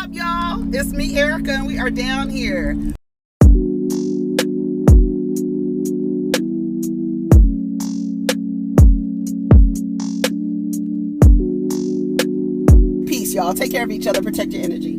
up, y'all? It's me, Erica, and we are down here. Peace, y'all. Take care of each other. Protect your energy.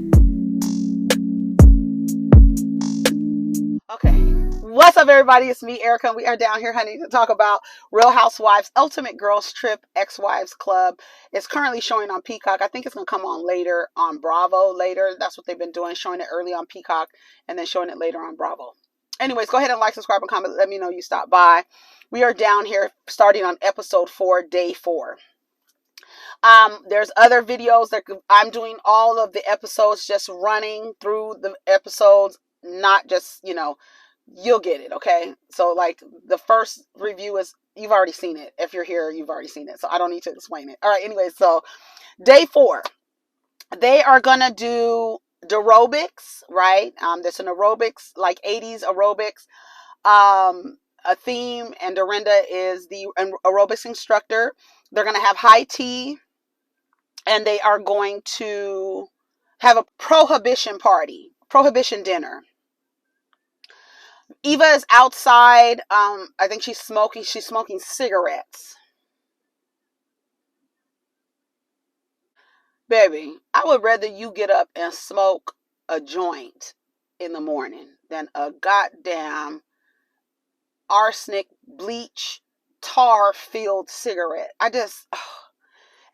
Okay. What's up, everybody? It's me, Erica, and we are down here, honey, to talk about Real Housewives Ultimate Girls Trip Ex-Wives Club. It's currently showing on Peacock. I think it's going to come on later on Bravo later. That's what they've been doing, showing it early on Peacock and then showing it later on Bravo. Anyways, go ahead and like, subscribe, and comment. Let me know you stopped by. We are down here starting on episode 4, day 4. There's other videos that I'm doing all of the episodes, just running through the episodes, not just, you'll get it. Okay. So like the first review is, you've already seen it. If you're here, you've already seen it. So I don't need to explain it. All right. Anyway, so day 4, they are going to do aerobics, right? There's an aerobics, like 80s aerobics, a theme, and Dorinda is the aerobics instructor. They're going to have high tea, and they are going to have a prohibition dinner. Eva is outside. I think she's smoking cigarettes. Baby, I would rather you get up and smoke a joint in the morning than a goddamn arsenic, bleach, tar filled cigarette.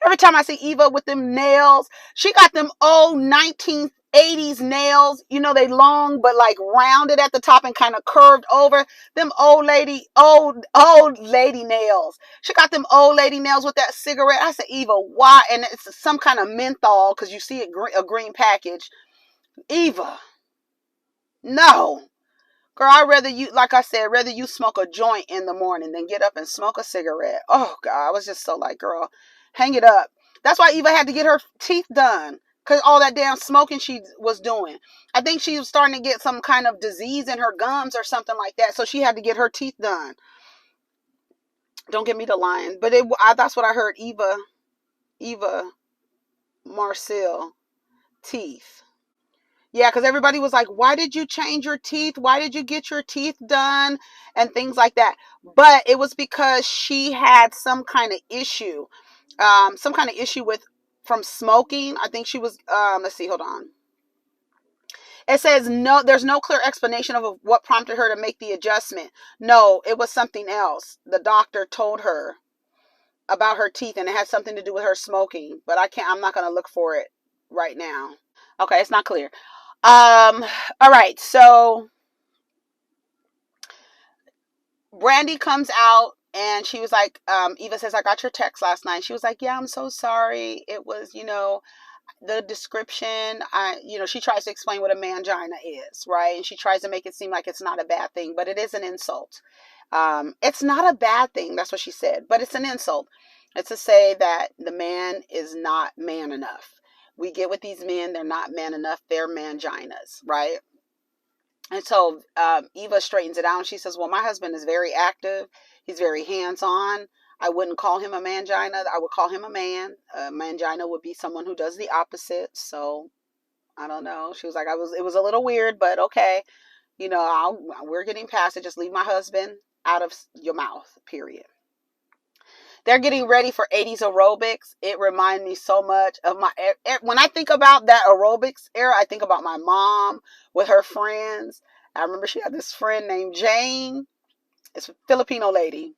Every time I see Eva with them nails, she got them old 1980s nails. You know, they long but like rounded at the top and kind of curved over. Them old lady nails. She got them old lady nails with that cigarette. I said, Eva, why? And it's some kind of menthol, because you see it a green package. Eva, no. Girl, like I said, rather you smoke a joint in the morning than get up and smoke a cigarette. Oh, God, I was just so like, girl, hang it up. That's why Eva had to get her teeth done, because all that damn smoking she was doing. I think she was starting to get some kind of disease in her gums or something like that, so she had to get her teeth done. Don't get me to lying, but that's what I heard. Eva Marcille teeth. Yeah, because everybody was like, why did you change your teeth? Why did you get your teeth done? And things like that. But it was because she had some kind of issue. From smoking. I think she was, let's see, hold on. It says, no, there's no clear explanation of what prompted her to make the adjustment. No, it was something else. The doctor told her about her teeth, and it had something to do with her smoking. But I'm not going to look for it right now. Okay, it's not clear. All right, so Brandy comes out and she was like, Eva says, I got your text last night. She was like, yeah, I'm so sorry. It was, the description. She tries to explain what a mangina is, right? And she tries to make it seem like it's not a bad thing, but it is an insult. It's not a bad thing. That's what she said, but it's an insult. It's to say that the man is not man enough. We get with these men, they're not man enough, they're manginas, right? And so Eva straightens it out and she says, well, my husband is very active. He's very hands-on. I wouldn't call him a mangina. I would call him a man. A mangina would be someone who does the opposite. So I don't know. She was like, it was a little weird, but okay. We're getting past it. Just leave my husband out of your mouth, period. They're getting ready for 80s aerobics. It reminds me so much of when I think about that aerobics era, I think about my mom with her friends. I remember she had this friend named Jane. It's a Filipino lady.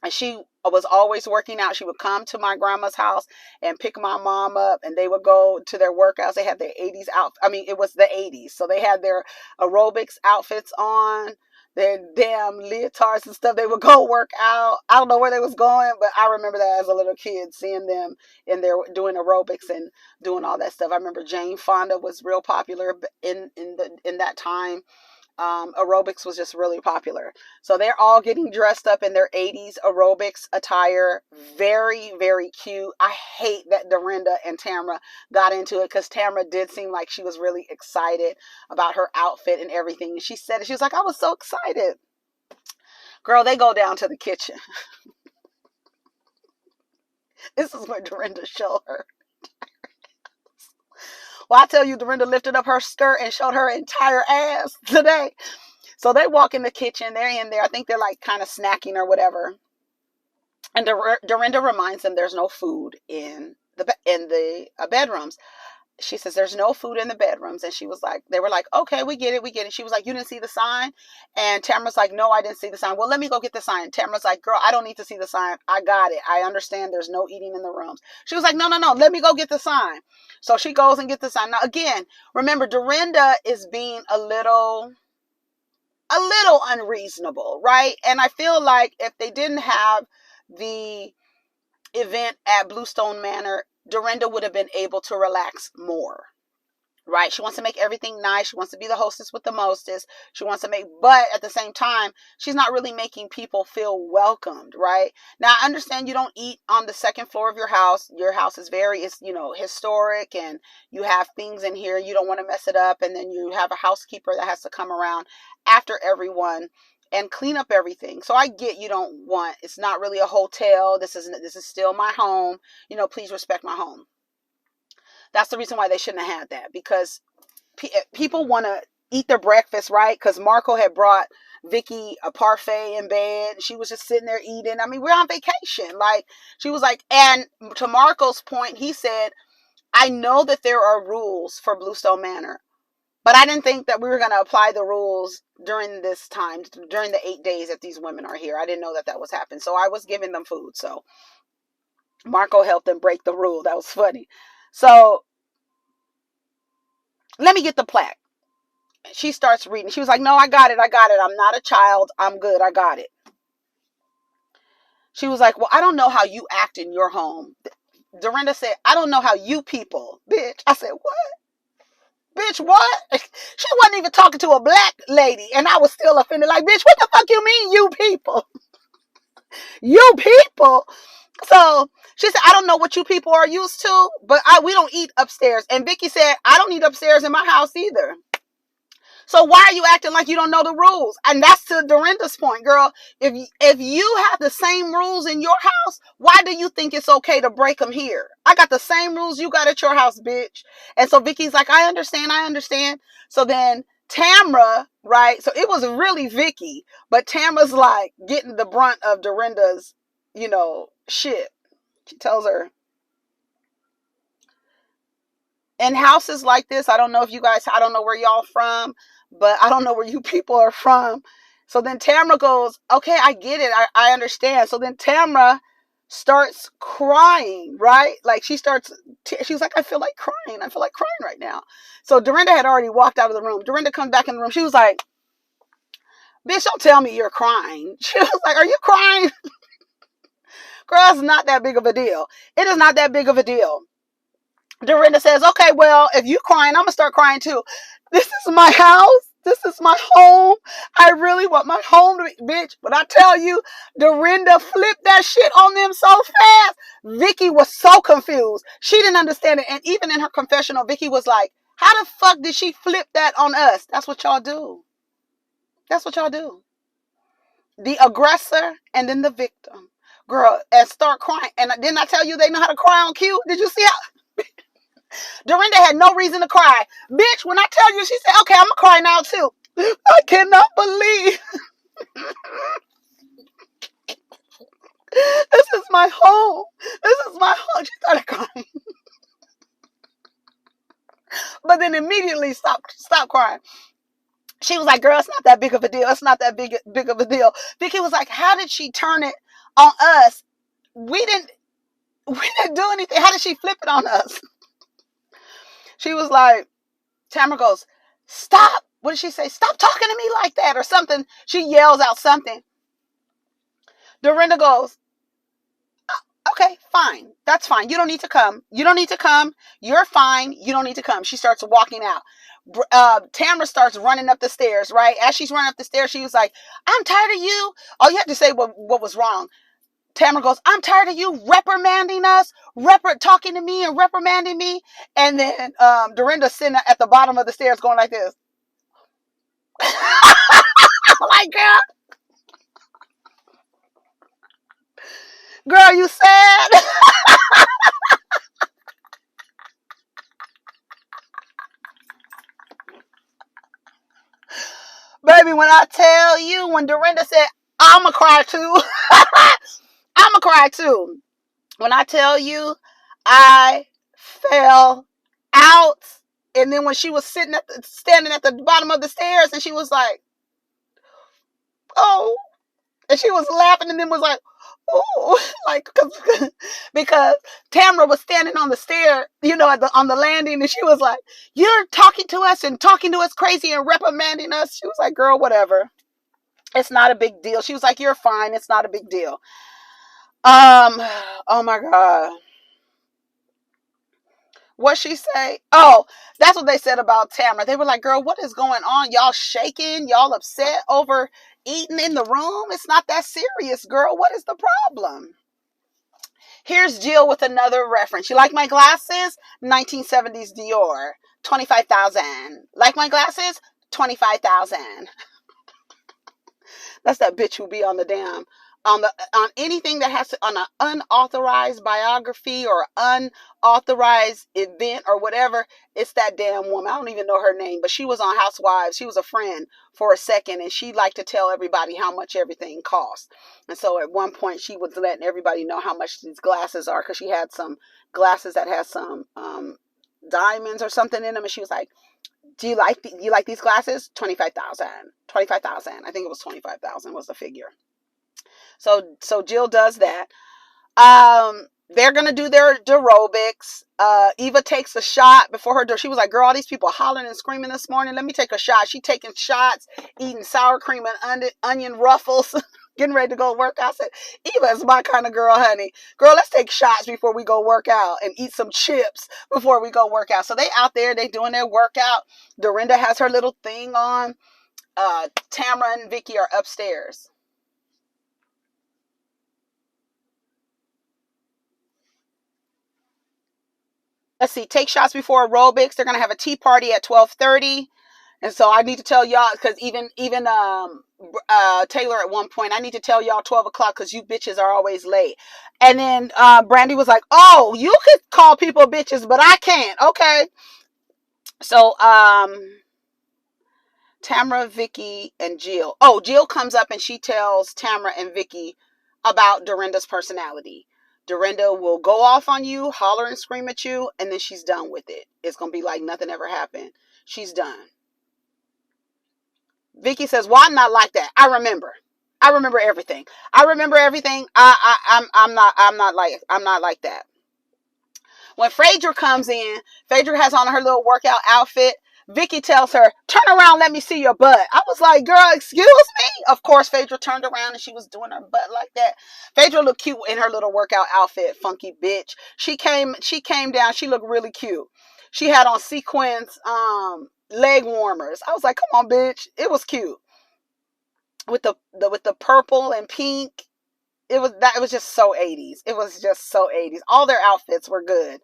And she was always working out. She would come to my grandma's house and pick my mom up, and they would go to their workouts. They had their 80s it was the 80s. So they had their aerobics outfits on, their damn leotards and stuff. They would go work out. I don't know where they was going, but I remember that as a little kid, seeing them in there doing aerobics and doing all that stuff. I remember Jane Fonda was real popular in that time. Aerobics was just really popular. So they're all getting dressed up in their 80s aerobics attire. Very, very cute. I hate that Dorinda and Tamra got into it, because Tamra did seem like she was really excited about her outfit and everything. And she said it. She was like, I was so excited. Girl, they go down to the kitchen. This is what Dorinda showed her. Well, I tell you, Dorinda lifted up her skirt and showed her entire ass today. So they walk in the kitchen. They're in there. I think they're like kind of snacking or whatever. And Dorinda reminds them there's no food in the bedrooms. She says there's no food in the bedrooms, and she was like, they were like, okay, we get it, we get it. She was like, you didn't see the sign? And Tamara's like, no, I didn't see the sign. Well, let me go get the sign. Tamara's like, girl, I don't need to see the sign. I got it. I understand there's no eating in the rooms. She was like, no, no, no, let me go get the sign. So she goes and gets the sign. Now again, remember, Dorinda is being a little unreasonable, right? And I feel like if they didn't have the event at Bluestone Manor, Dorinda would have been able to relax more, right? She wants to make everything nice. She wants to be the hostess with the mostest. She wants to make, but at the same time, she's not really making people feel welcomed, right? Now, I understand you don't eat on the second floor of your house. Your house is historic, and you have things in here. You don't want to mess it up. And then you have a housekeeper that has to come around after everyone and clean up everything. So I get you don't want, it's not really a hotel. This is still my home. Please respect my home. That's the reason why they shouldn't have had that, because people want to eat their breakfast, right? Because Marco had brought Vicky a parfait in bed. She was just sitting there eating. I mean, we're on vacation. Like, she was like, and to Marco's point, he said, I know that there are rules for Bluestone Manor, but I didn't think that we were going to apply the rules during this time, during the 8 days that these women are here. I didn't know that that was happening. So I was giving them food. So Marco helped them break the rule. That was funny. So let me get the plaque. She starts reading. She was like, no, I got it. I'm not a child. I'm good. I got it. She was like, well, I don't know how you act in your home. Dorinda said, I don't know how you people, bitch. I said, what? Bitch, what? She wasn't even talking to a black lady, and I was still offended. Like, bitch, what the fuck you mean, you people? You people? So she said, I don't know what you people are used to, but we don't eat upstairs. And Vicky said, I don't eat upstairs in my house either. So why are you acting like you don't know the rules? And that's to Dorinda's point, girl. If you have the same rules in your house, why do you think it's okay to break them here? I got the same rules you got at your house, bitch. And so Vicky's like, I understand. So then Tamra, right? So it was really Vicky, but Tamra's like getting the brunt of Dorinda's, shit. She tells her, in houses like this, I don't know where y'all from, but I don't know where you people are from. So then Tamra goes, okay, I get it. I understand. So then Tamra starts crying, right? Like she's like, I feel like crying. I feel like crying right now. So Dorinda had already walked out of the room. Dorinda comes back in the room. She was like, bitch, don't tell me you're crying. She was like, are you crying? Girl, it's not that big of a deal. It is not that big of a deal. Dorinda says, okay, well, if you crying, I'm going to start crying too. This is my house. This is my home. I really want my home to be, bitch. But I tell you, Dorinda flipped that shit on them so fast. Vicky was so confused. She didn't understand it. And even in her confessional, Vicky was like, how the fuck did she flip that on us? That's what y'all do. That's what y'all do. The aggressor and then the victim. Girl, and start crying. And didn't I tell you they know how to cry on cue? Did you see how? Dorinda had no reason to cry. Bitch, when I tell you, she said, okay, I'm going to cry now too. I cannot believe. This is my home. This is my home. She started crying. But then immediately stopped crying. She was like, girl, it's not that big of a deal. It's not that big of a deal. Vicky was like, how did she turn it on us? We didn't do anything. How did she flip it on us? She was like, Tamara goes, stop. What did she say? Stop talking to me like that or something. She yells out something. Dorinda goes, okay, fine. That's fine. You don't need to come. You don't need to come. You're fine. You don't need to come. She starts walking out. Tamara starts running up the stairs, right? As she's running up the stairs, she was like, I'm tired of you. Oh, you have to say what was wrong. Tamara goes, I'm tired of you reprimanding us, talking to me and reprimanding me. And then Dorinda's sitting at the bottom of the stairs going like this. Like, girl, you sad? Baby, when I tell you, when Dorinda said, I'ma cry too. I'ma cry too. When I tell you, I fell out. And then when she was standing at the bottom of the stairs, and she was like, oh, and she was laughing, and then was like, oh, like, because Tamra was standing on the stair, on the landing, and she was like, you're talking to us and talking to us crazy and reprimanding us. She was like, girl, whatever. It's not a big deal. She was like, you're fine. It's not a big deal. Oh my God. What she say? Oh, that's what they said about Tamara. They were like, girl, what is going on? Y'all shaking? Y'all upset over eating in the room? It's not that serious, girl. What is the problem? Here's Jill with another reference. You like my glasses? 1970s Dior. 25,000. Like my glasses? 25,000. That's that bitch who be on the damn on anything that has to, on an unauthorized biography or unauthorized event or whatever. It's that damn woman. I don't even know her name, but she was on Housewives. She was a friend for a second, and she liked to tell everybody how much everything cost. And so at one point she was letting everybody know how much these glasses are, because she had some glasses that had some diamonds or something in them, and she was like, do you like these glasses? 25,000. 25,000. I think it was 25,000 was the figure. So Jill does that. They're gonna do their aerobics. Eva takes a shot before her door. She was like, girl, all these people hollering and screaming this morning. Let me take a shot. She taking shots, eating sour cream and onion ruffles, getting ready to go work out. I said, Eva is my kind of girl, honey. Girl, let's take shots before we go work out and eat some chips before we go work out. So they out there, they doing their workout. Dorinda has her little thing on. Tamara and Vicky are upstairs. Let's see, take shots before aerobics. They're gonna have a tea party at 12:30. And so I need to tell y'all, because even Taylor at one point, I need to tell y'all 12 o'clock because you bitches are always late. And then Brandy was like, oh, you could call people bitches, but I can't. Okay. So Tamara, Vicky, and Jill. Oh, Jill comes up and she tells Tamara and Vicky about Dorinda's personality. Dorinda will go off on you, holler and scream at you, and then she's done with it. It's going to be like nothing ever happened. She's done. Vicky says, well, I'm not like that. I remember everything. I remember everything. I'm not like that. When Phaedra comes in, Phaedra has on her little workout outfit. Vicky tells her, turn around, let me see your butt. I was like, girl, excuse me? Of course, Phaedra turned around and she was doing her butt like that. Phaedra looked cute in her little workout outfit, funky bitch. She came down, she looked really cute. She had on sequins, leg warmers. I was like, come on, bitch. It was cute. With the purple and pink. It was just so 80s. It was just so 80s. All their outfits were good.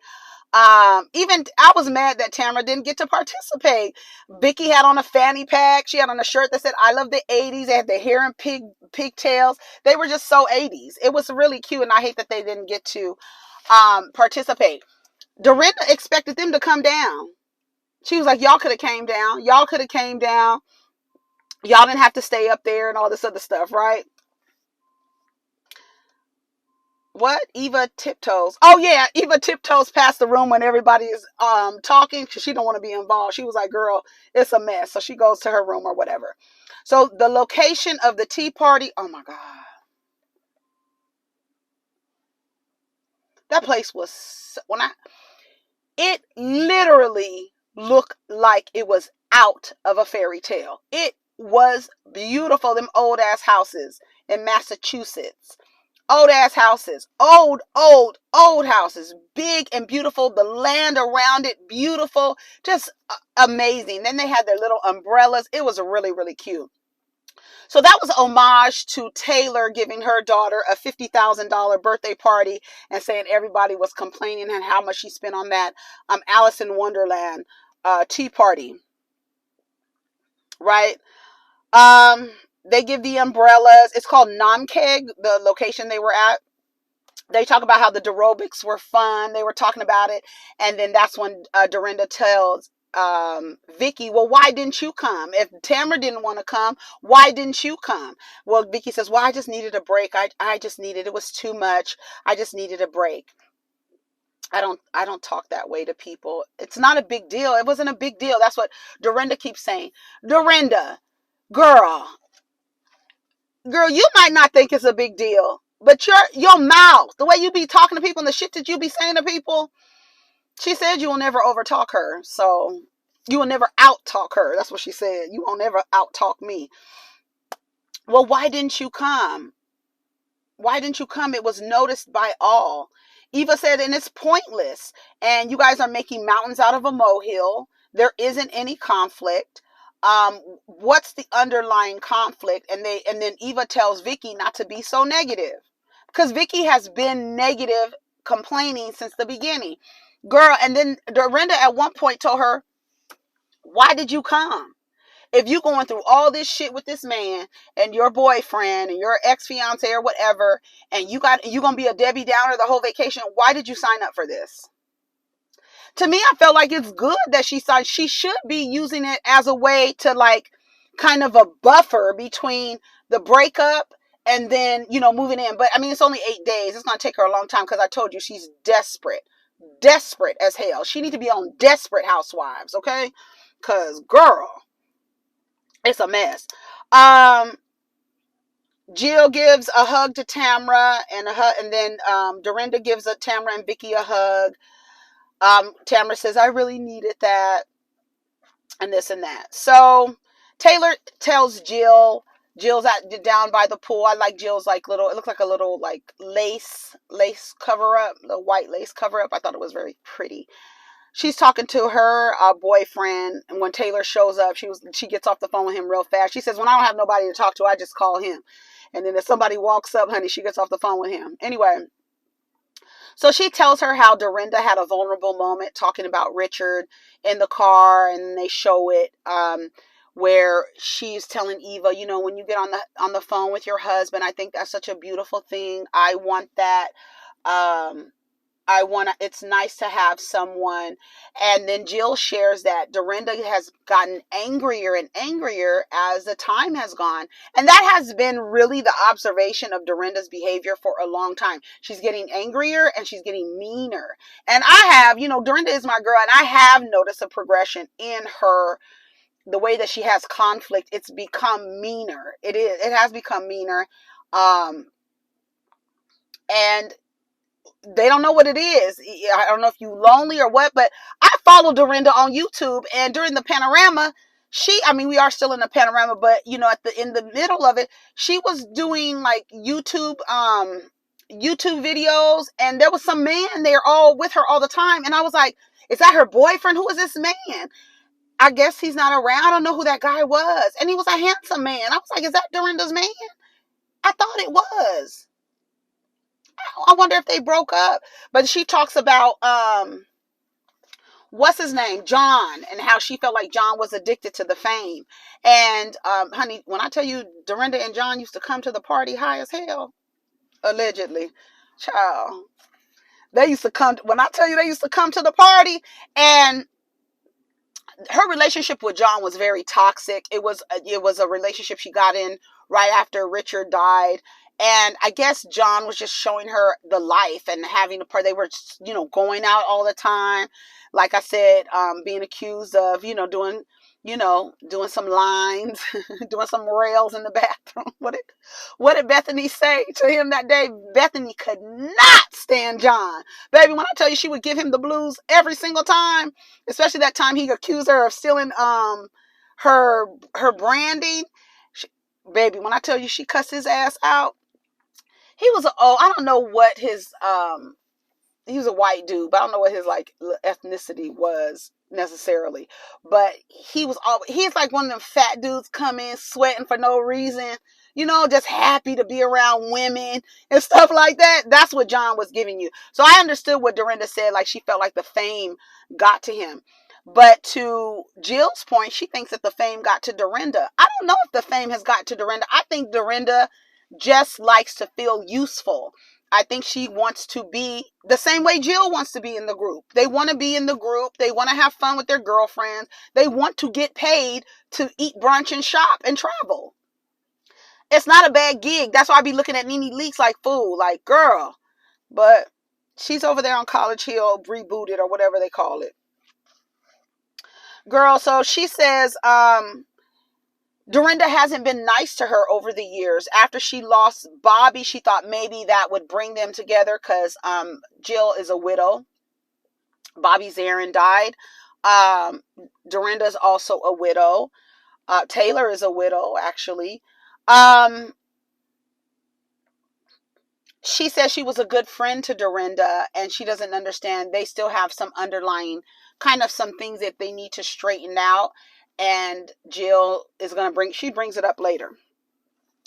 Even I was mad that Tamara didn't get to participate. Vicky had on a fanny pack. She had on a shirt that said, I love the 80s. They had the hair and pigtails. They were just so 80s. It was really cute, and I hate that they didn't get to participate. Dorinda expected them to come down. She was like, y'all could have came down. Y'all could have came down. Y'all didn't have to stay up there and all this other stuff, right? What? Eva tiptoes. Oh yeah, Eva tiptoes past the room when everybody is talking, because she don't want to be involved. She was like, girl, it's a mess. So she goes to her room or whatever. So the location of the tea party, oh my God. That place was, it literally looked like it was out of a fairy tale. It was beautiful. Them old ass houses in Massachusetts. Old ass houses. Old houses. Big and beautiful. The land around it, beautiful. Just amazing. Then they had their little umbrellas. It was really, really cute. So that was homage to Taylor giving her daughter a $50,000 birthday party and saying everybody was complaining and how much she spent on that Alice in Wonderland tea party. Right? They give the umbrellas. It's called Namkeg, the location they were at. They talk about how the aerobics were fun. They were talking about it. And then that's when Dorinda tells Vicky, well, why didn't you come? If Tamara didn't want to come, why didn't you come? Well, Vicky says, well, I just needed a break. I just needed, it was too much. I just needed a break. I don't talk that way to people. It's not a big deal. It wasn't a big deal. That's what Dorinda keeps saying. Dorinda, girl, you might not think it's a big deal, but your mouth, the way you be talking to people and the shit that you be saying to people, she said you will never overtalk her. So you will never out-talk her. That's what she said. You won't ever out-talk me. Well, why didn't you come? Why didn't you come? It was noticed by all. Eva said, and it's pointless. And you guys are making mountains out of a molehill. There isn't any conflict. What's the underlying conflict? And then Eva tells Vicky not to be so negative, because Vicky has been negative, complaining since the beginning. Girl, and then Dorinda at one point told her, why did you come? If you going through all this shit with this man and your boyfriend and your ex-fiance or whatever, and you gonna be a Debbie Downer the whole vacation, why did you sign up for this? To me, I felt like it's good that she signed. She should be using it as a way to, like, kind of a buffer between the breakup and then, moving in. But I mean, it's only 8 days. It's gonna take her a long time, because I told you she's desperate as hell. She needs to be on Desperate Housewives, okay? Because, girl, it's a mess. Jill gives a hug to Tamara, and then Dorinda gives Tamara and Vicky a hug. Tamara says, I really needed that, and this and that. So Taylor tells Jill's down by the pool. I like Jill's, like, little, it looks like a little, like, lace cover up, the white lace cover up. I thought it was very pretty. She's talking to her boyfriend, and when Taylor shows up, she gets off the phone with him real fast. She says, when I don't have nobody to talk to, I just call him. And then if somebody walks up, honey, she gets off the phone with him. Anyway, so she tells her how Dorinda had a vulnerable moment talking about Richard in the car, and they show it where she's telling Eva, when you get on the phone with your husband, I think that's such a beautiful thing. I want that. It's nice to have someone. And then Jill shares that Dorinda has gotten angrier and angrier as the time has gone. And that has been really the observation of Dorinda's behavior for a long time. She's getting angrier and she's getting meaner. And I have, Dorinda is my girl, and I have noticed a progression in her, the way that she has conflict. It's become meaner. It has become meaner. And they don't know what it is. I don't know if you lonely or what, but I follow Dorinda on YouTube, and during the panorama, we are still in the panorama, but in the middle of it, she was doing, like, YouTube videos, and there was some man there all with her all the time, and I was like, is that her boyfriend? Who is this man? I guess he's not around. I don't know who that guy was. And he was a handsome man. I was like, is that Dorinda's man? I thought it was. I wonder if they broke up. But she talks about what's his name, John, and how she felt like John was addicted to the fame. And honey, when I tell you, Dorinda and John used to come to the party high as hell, allegedly. Child, they used to come. When I tell you, they used to come to the party, and her relationship with John was very toxic. It was a relationship she got in right after Richard died. And I guess John was just showing her the life and having a part. They were, going out all the time. Like I said, being accused of, doing some lines, doing some rails in the bathroom. What did Bethany say to him that day? Bethany could not stand John. Baby, when I tell you, she would give him the blues every single time, especially that time he accused her of stealing her branding. Baby, when I tell you, she cussed his ass out. He was I don't know what his he was a white dude, but I don't know what his, like, ethnicity was necessarily. But he's like one of them fat dudes come in sweating for no reason, just happy to be around women and stuff like that. That's what John was giving you. So I understood what Dorinda said, like she felt like the fame got to him. But to Jill's point, she thinks that the fame got to Dorinda. I don't know if the fame has got to Dorinda. I think Dorinda just likes to feel useful. I think she wants to be the same way Jill wants to be in the group. They want to be in the group. They want to have fun with their girlfriends. They want to get paid to eat brunch and shop and travel. It's not a bad gig. That's why I be looking at Nene Leakes like, fool, like, girl. But she's over there on College Hill, rebooted or whatever they call it. Girl, so she says, Dorinda hasn't been nice to her over the years. After she lost Bobby, she thought maybe that would bring them together because Jill is a widow. Bobby Zarin died. Dorinda's also a widow. Taylor is a widow, actually. She says she was a good friend to Dorinda, and she doesn't understand. They still have some underlying kind of some things that they need to straighten out. And Jill is going to she brings it up later.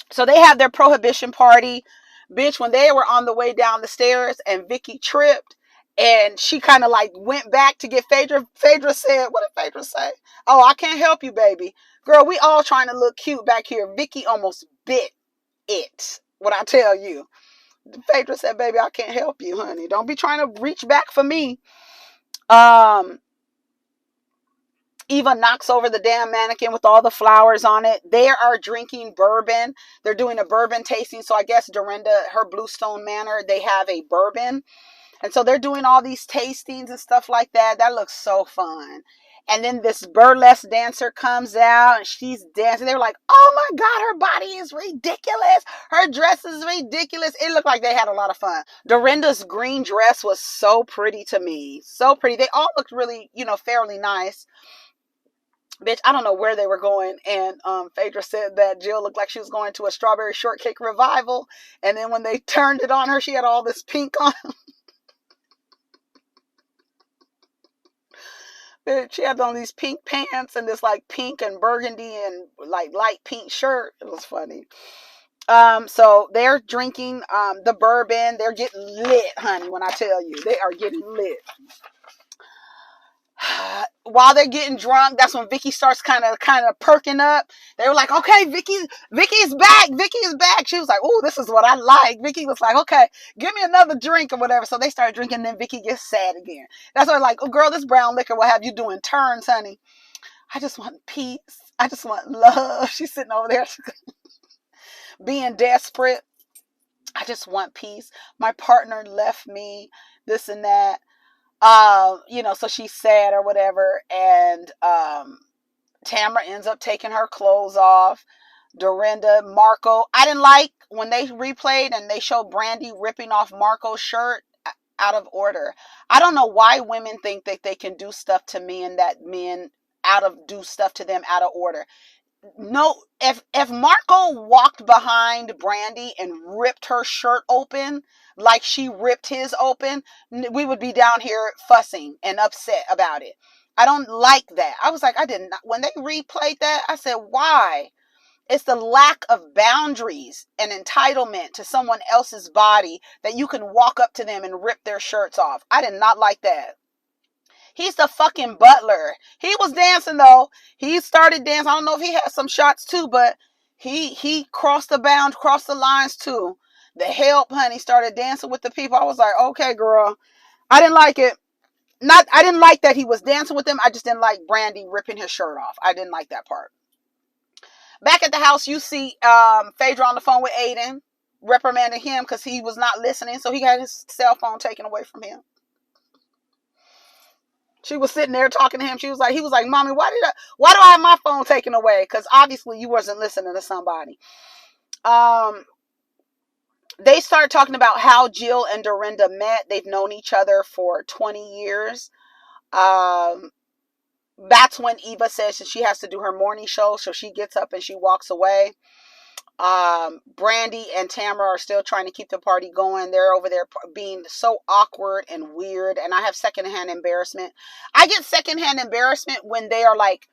So they have their prohibition party. Bitch, when they were on the way down the stairs and Vicky tripped and she kind of like went back to get Phaedra. Phaedra said, what did Phaedra say? Oh, I can't help you, baby. Girl, we all trying to look cute back here. Vicky almost bit it. What I tell you. Phaedra said, baby, I can't help you, honey. Don't be trying to reach back for me. Eva knocks over the damn mannequin with all the flowers on it. They are drinking bourbon. They're doing a bourbon tasting. So I guess Dorinda, her Bluestone Manor, they have a bourbon. And so they're doing all these tastings and stuff like that. That looks so fun. And then this burlesque dancer comes out and she's dancing. They were like, oh my God, her body is ridiculous. Her dress is ridiculous. It looked like they had a lot of fun. Dorinda's green dress was so pretty to me. So pretty. They all looked really, fairly nice. Bitch, I don't know where they were going. And Phaedra said that Jill looked like she was going to a strawberry shortcake revival. And then when they turned it on her, she had all this pink on. Bitch, she had on these pink pants and this like pink and burgundy and like light pink shirt. It was funny. So they're drinking the bourbon. They're getting lit, honey, when I tell you. They are getting lit. While they're getting drunk, that's when Vicky starts kind of perking up. They were like, okay, Vicky's back. Vicky is back. She was like, oh, this is what I like. Vicky was like, okay, give me another drink or whatever. So they started drinking, and then Vicky gets sad again. That's why like, oh, girl, this brown liquor will have you doing turns, honey. I just want peace. I just want love. She's sitting over there being desperate. I just want peace. My partner left me, this and that. So she's sad or whatever, and Tamara ends up taking her clothes off. Dorinda, Marco, I didn't like when they replayed and they showed Brandy ripping off Marco's shirt out of order. I don't know why women think that they can do stuff to men that men do stuff to them out of order. No, if Marco walked behind Brandy and ripped her shirt open like she ripped his open, we would be down here fussing and upset about it. I don't like that. I was like, when they replayed that, I said, why? It's the lack of boundaries and entitlement to someone else's body that you can walk up to them and rip their shirts off. I did not like that. He's the fucking butler. He was dancing though. He started dancing. I don't know if he had some shots too, but he crossed the lines too. The help, honey, started dancing with the people. I was like, okay, girl. I didn't like it. I didn't like that he was dancing with them. I just didn't like Brandy ripping his shirt off. I didn't like that part. Back at the house, you see Phaedra on the phone with Aiden, reprimanding him because he was not listening. So he got his cell phone taken away from him. She was sitting there talking to him. He was like, Mommy, why do I have my phone taken away? Because obviously you wasn't listening to somebody. They start talking about how Jill and Dorinda met. They've known each other for 20 years. That's when Eva says that she has to do her morning show. So she gets up and she walks away. Brandy and Tamara are still trying to keep the party going. They're over there being so awkward and weird, and I have secondhand embarrassment. I get secondhand embarrassment when they are like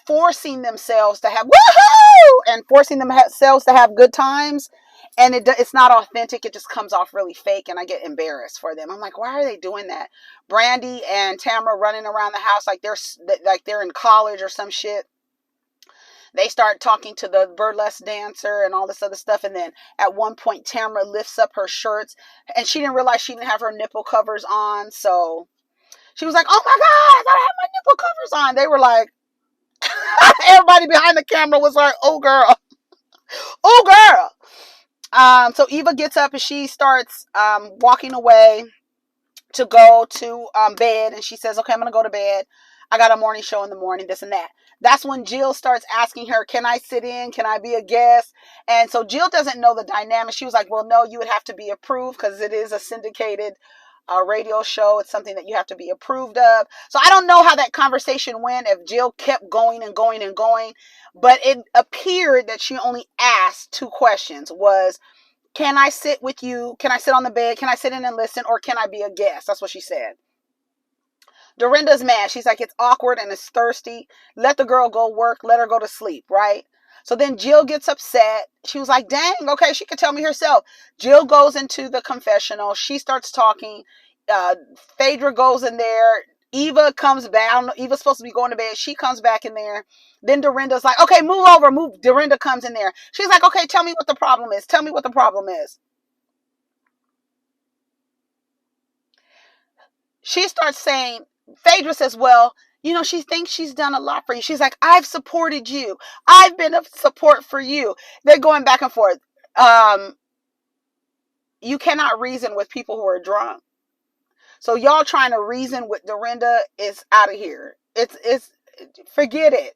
forcing themselves to have woohoo and forcing themselves to have good times, and it's not authentic. It just comes off really fake, and I get embarrassed for them. I'm like, why are they doing that? Brandy and Tamara running around the house like they're in college or some shit. They start talking to the burlesque dancer and all this other stuff. And then at one point, Tamara lifts up her shirts, and she didn't realize she didn't have her nipple covers on. So she was like, "Oh my God, I gotta have my nipple covers on." They were like, everybody behind the camera was like, "Oh girl, oh girl." So Eva gets up and she starts walking away to go to bed, and she says, "Okay, I'm gonna go to bed. I got a morning show in the morning, this and that." That's when Jill starts asking her, "Can I sit in? Can I be a guest?" And so Jill doesn't know the dynamic. She was like, "Well, no, you would have to be approved because it is a syndicated radio show. It's something that you have to be approved of." So I don't know how that conversation went, if Jill kept going and going and going, but it appeared that she only asked two questions. Was, "Can I sit with you? Can I sit on the bed? Can I sit in and listen? Or can I be a guest?" That's what she said. Dorinda's mad. She's like, "It's awkward and it's thirsty. Let the girl go work. Let her go to sleep," right? So then Jill gets upset. She was like, "Dang, okay, she could tell me herself." Jill goes into the confessional. She starts talking. Phaedra goes in there. Eva comes back. Eva's supposed to be going to bed. She comes back in there. Then Dorinda's like, "Okay, move over, move." Dorinda comes in there. She's like, "Okay, tell me what the problem is. Tell me what the problem is." She starts saying, Phaedra says, "Well, she thinks she's done a lot for you." She's like, "I've supported you. I've been of support for you." They're going back and forth. You cannot reason with people who are drunk. So y'all trying to reason with Dorinda is out of here. It's forget it.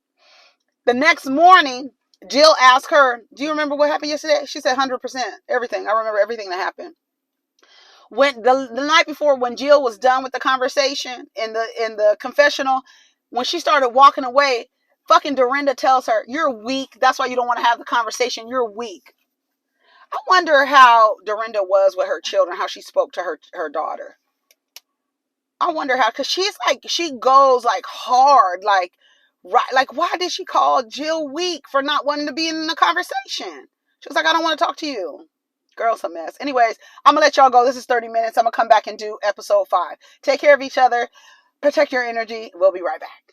The next morning, Jill asked her, "Do you remember what happened yesterday?" She said, "100%. Everything. I remember everything that happened." When the night before, when Jill was done with the conversation in the confessional, when she started walking away, fucking Dorinda tells her, "You're weak. That's why you don't want to have the conversation. You're weak." I wonder how Dorinda was with her children, how she spoke to her daughter. I wonder how, because she goes like hard, like, right, like, why did she call Jill weak for not wanting to be in the conversation? She was like, "I don't want to talk to you." Girl's a mess. Anyways, I'm gonna let y'all go. This is 30 minutes. I'm gonna come back and do episode 5. Take care of each other. Protect your energy. We'll be right back.